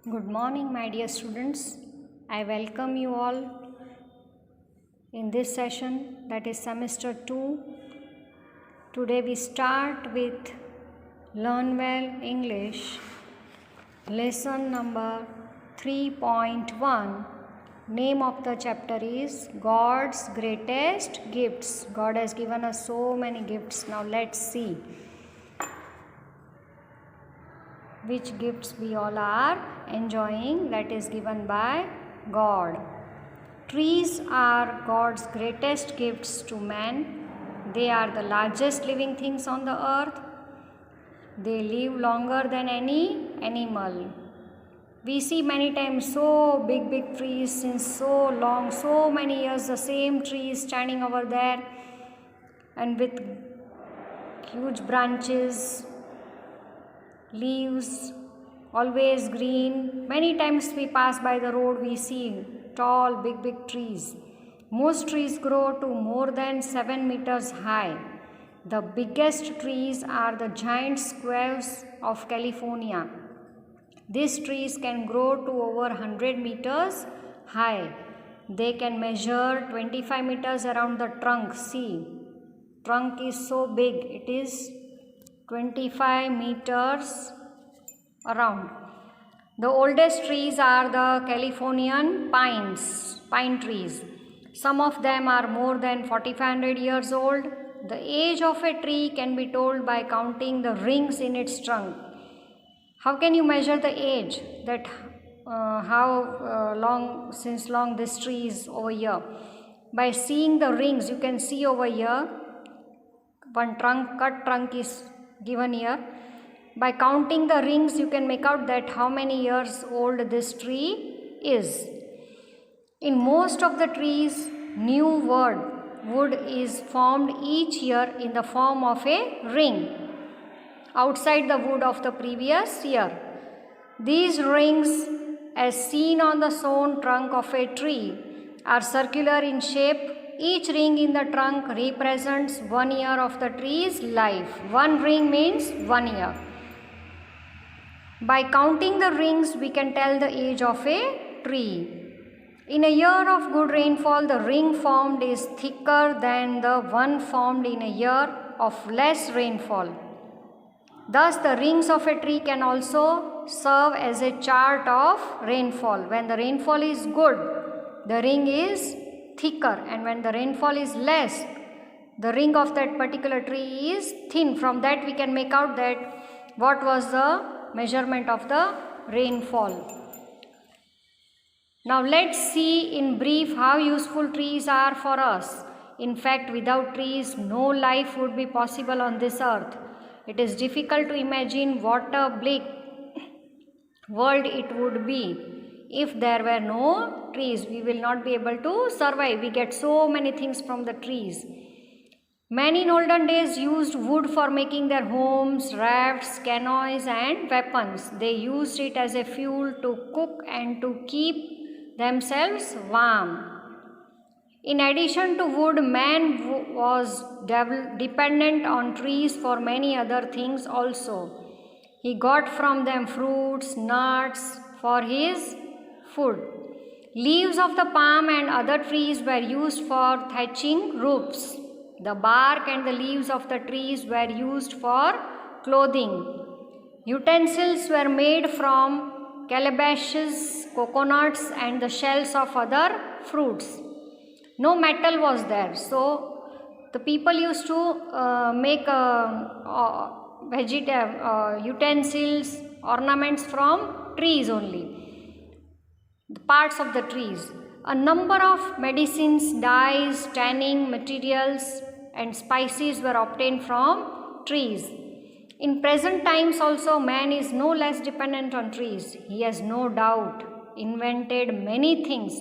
Good morning, my dear students. I welcome you all in this session, that is semester 2. Today we start with Learn Well English, lesson number 3.1. Name of the chapter is God's Greatest Gifts. God has given us so many gifts. Now let's see which gifts we all are enjoying, that is given by God. Trees are God's greatest gifts to man. They are the largest living things on the earth. They live longer than any animal. We see many times so big trees since so long, so many years, the same tree is standing over there and with huge branches, leaves, always green. Many times we pass by the road, we see tall big trees. Most trees grow to more than 7 meters high. The biggest trees are the giant squares of California. These trees can grow to over 100 meters high. They can measure 25 meters around the trunk. See, trunk is so big, it is 25 meters around. The oldest trees are the Californian pine trees. Some of them are more than 4500 years old. The age of a tree can be told by counting the rings in its trunk. How can you measure the age? That how long this tree is over here? By seeing the rings, you can see over here one cut trunk is given here. By counting the rings, you can make out that how many years old this tree is. In most of the trees, new wood is formed each year in the form of a ring outside the wood of the previous year. These rings, as seen on the sawn trunk of a tree, are circular in shape. Each ring in the trunk represents 1 year of the tree's life. One ring means 1 year. By counting the rings, we can tell the age of a tree. In a year of good rainfall, the ring formed is thicker than the one formed in a year of less rainfall. Thus, the rings of a tree can also serve as a chart of rainfall. When the rainfall is good, the ring is thicker, and when the rainfall is less, the ring of that particular tree is thin. From that we can make out that what was the measurement of the rainfall. Now let's see in brief how useful trees are for us. In fact, without trees, no life would be possible on this earth. It is difficult to imagine what a bleak world it would be. If there were no trees, we will not be able to survive. We get so many things from the trees. Men in olden days used wood for making their homes, rafts, canoes and weapons. They used it as a fuel to cook and to keep themselves warm. In addition to wood, man was dependent on trees for many other things also. He got from them fruits, nuts for his food. Leaves of the palm and other trees were used for thatching roofs. The bark and the leaves of the trees were used for clothing. Utensils were made from calabashes, coconuts and the shells of other fruits. No metal was there, so the people used to make utensils, ornaments from trees only, the parts of the trees. A number of medicines, dyes, tanning materials and spices were obtained from trees. In present times also, man is no less dependent on trees. He has no doubt invented many things.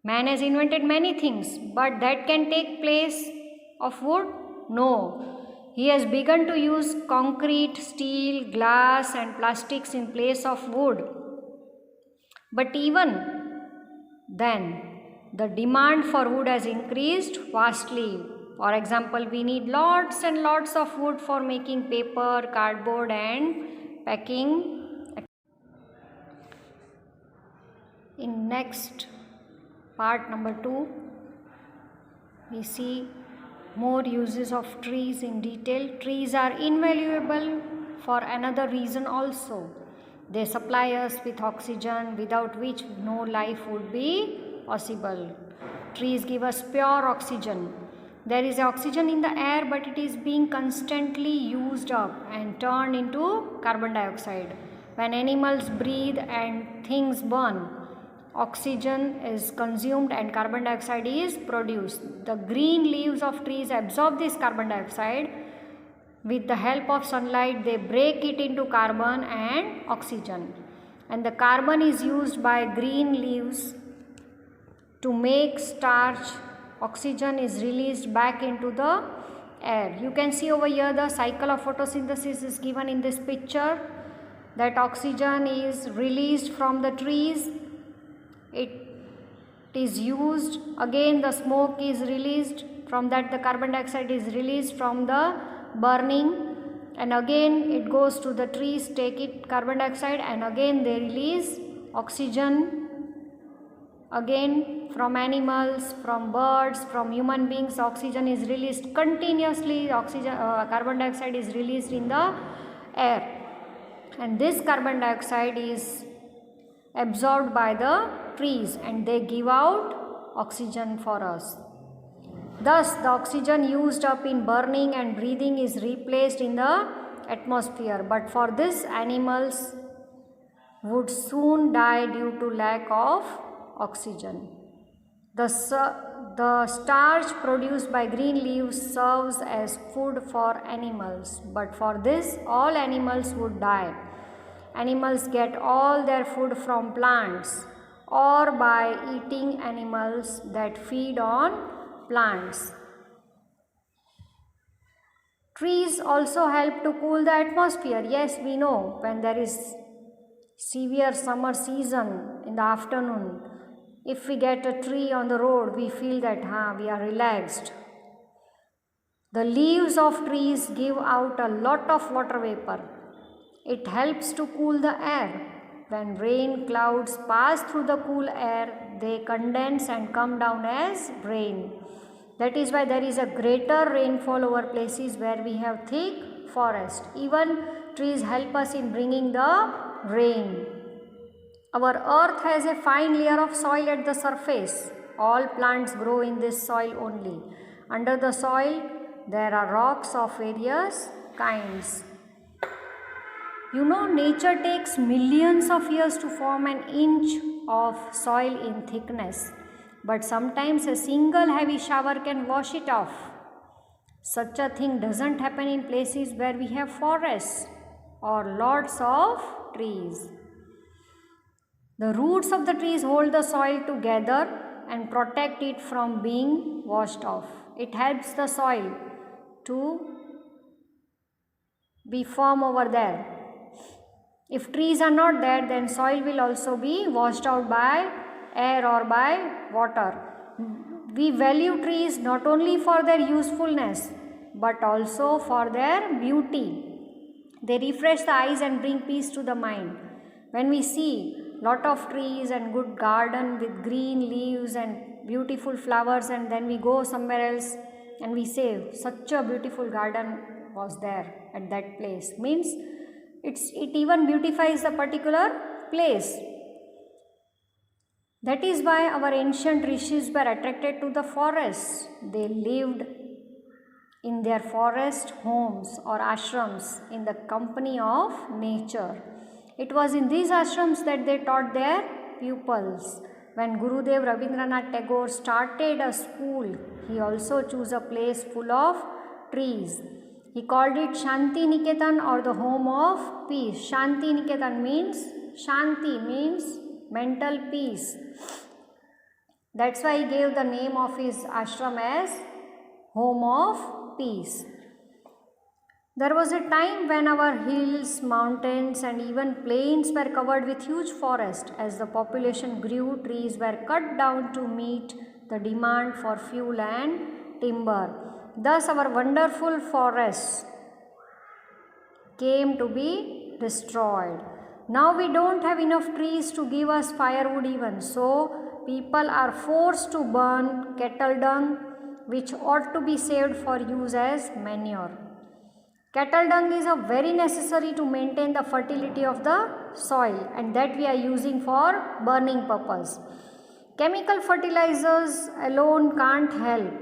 Man has invented many things, but that can take place of wood? No. He has begun to use concrete, steel, glass and plastics in place of wood. But even then, the demand for wood has increased vastly. For example, we need lots and lots of wood for making paper, cardboard and packing. In next part number 2, we see more uses of trees in detail. Trees are invaluable for another reason also. They supply us with oxygen, without which no life would be possible. Trees give us pure oxygen. There is oxygen in the air, but it is being constantly used up and turned into carbon dioxide. When animals breathe and things burn, oxygen is consumed and carbon dioxide is produced. The green leaves of trees absorb this carbon dioxide. With the help of sunlight, they break it into carbon and oxygen. And the carbon is used by green leaves to make starch. Oxygen is released back into the air. You can see over here the cycle of photosynthesis is given in this picture. That oxygen is released from the trees. It is used. Again the smoke is released. From that the carbon dioxide is released from the burning. And again it goes to the trees, take it carbon dioxide, and again they release oxygen. Again from animals, from birds, from human beings, oxygen is released continuously. Carbon dioxide is released in the air, and this carbon dioxide is absorbed by the trees and they give out oxygen for us. Thus the oxygen used up in burning and breathing is replaced in the atmosphere, but for this animals would soon die due to lack of oxygen. The starch produced by green leaves serves as food for animals, but for this all animals would die. Animals get all their food from plants or by eating animals that feed on plants. Trees also help to cool the atmosphere. Yes, we know when there is severe summer season in the afternoon, if we get a tree on the road, we feel that we are relaxed. The leaves of trees give out a lot of water vapor. It helps to cool the air. When rain clouds pass through the cool air, they condense and come down as rain. That is why there is a greater rainfall over places where we have thick forest. Even trees help us in bringing the rain. Our earth has a fine layer of soil at the surface. All plants grow in this soil only. Under the soil, there are rocks of various kinds. You know, nature takes millions of years to form an inch of soil in thickness, but sometimes a single heavy shower can wash it off. Such a thing doesn't happen in places where we have forests or lots of trees. The roots of the trees hold the soil together and protect it from being washed off. It helps the soil to be firm over there. If trees are not there, then soil will also be washed out by air or by water. We value trees not only for their usefulness but also for their beauty. They refresh the eyes and bring peace to the mind. When we see lot of trees and good garden with green leaves and beautiful flowers, and then we go somewhere else and we say such a beautiful garden was there at that place, means it even beautifies the particular place. That is why our ancient rishis were attracted to the forests. They lived in their forest homes or ashrams in the company of nature. It was in these ashrams that they taught their pupils. When Gurudev Rabindranath Tagore started a school, he also chose a place full of trees. He called it Shanti Niketan, or the home of peace. Shanti Niketan means, Shanti means mental peace. That's why he gave the name of his ashram as home of peace. There was a time when our hills, mountains and even plains were covered with huge forest. As the population grew, trees were cut down to meet the demand for fuel and timber. Thus our wonderful forests came to be destroyed. Now we don't have enough trees to give us firewood even. So people are forced to burn cattle dung, which ought to be saved for use as manure. Cattle dung is a very necessary to maintain the fertility of the soil, and that we are using for burning purpose. Chemical fertilizers alone can't help.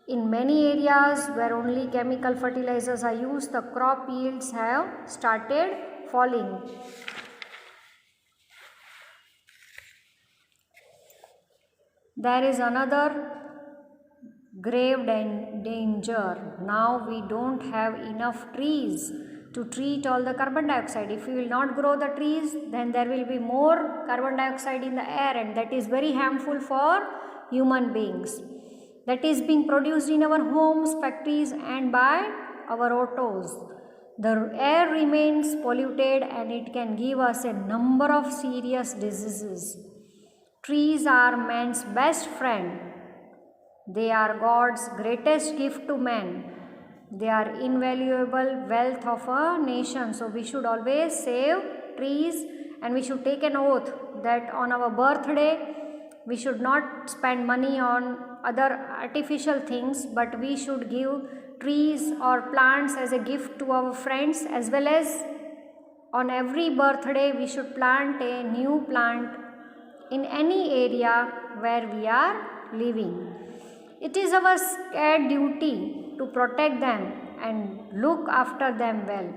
In many areas where only chemical fertilizers are used, the crop yields have started falling. There is another grave danger. Now we don't have enough trees to treat all the carbon dioxide. If we will not grow the trees, then there will be more carbon dioxide in the air, and that is very harmful for human beings. That is being produced in our homes, factories, and by our autos. The air remains polluted and it can give us a number of serious diseases. Trees are man's best friend. They are God's greatest gift to man. They are invaluable wealth of a nation. So we should always save trees, and we should take an oath that on our birthday we should not spend money on other artificial things, but we should give trees or plants as a gift to our friends, as well as on every birthday we should plant a new plant in any area where we are living. It is our scared duty to protect them and look after them well.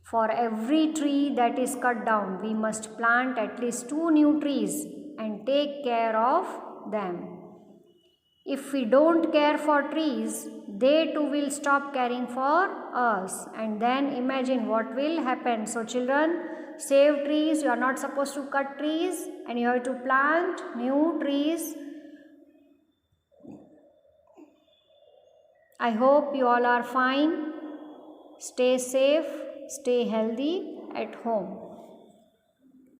For every tree that is cut down, we must plant at least 2 new trees and take care of them. If we don't care for trees, they too will stop caring for us, and then imagine what will happen. So children, save trees. You are not supposed to cut trees, and you have to plant new trees. I hope you all are fine. Stay safe, stay healthy at home.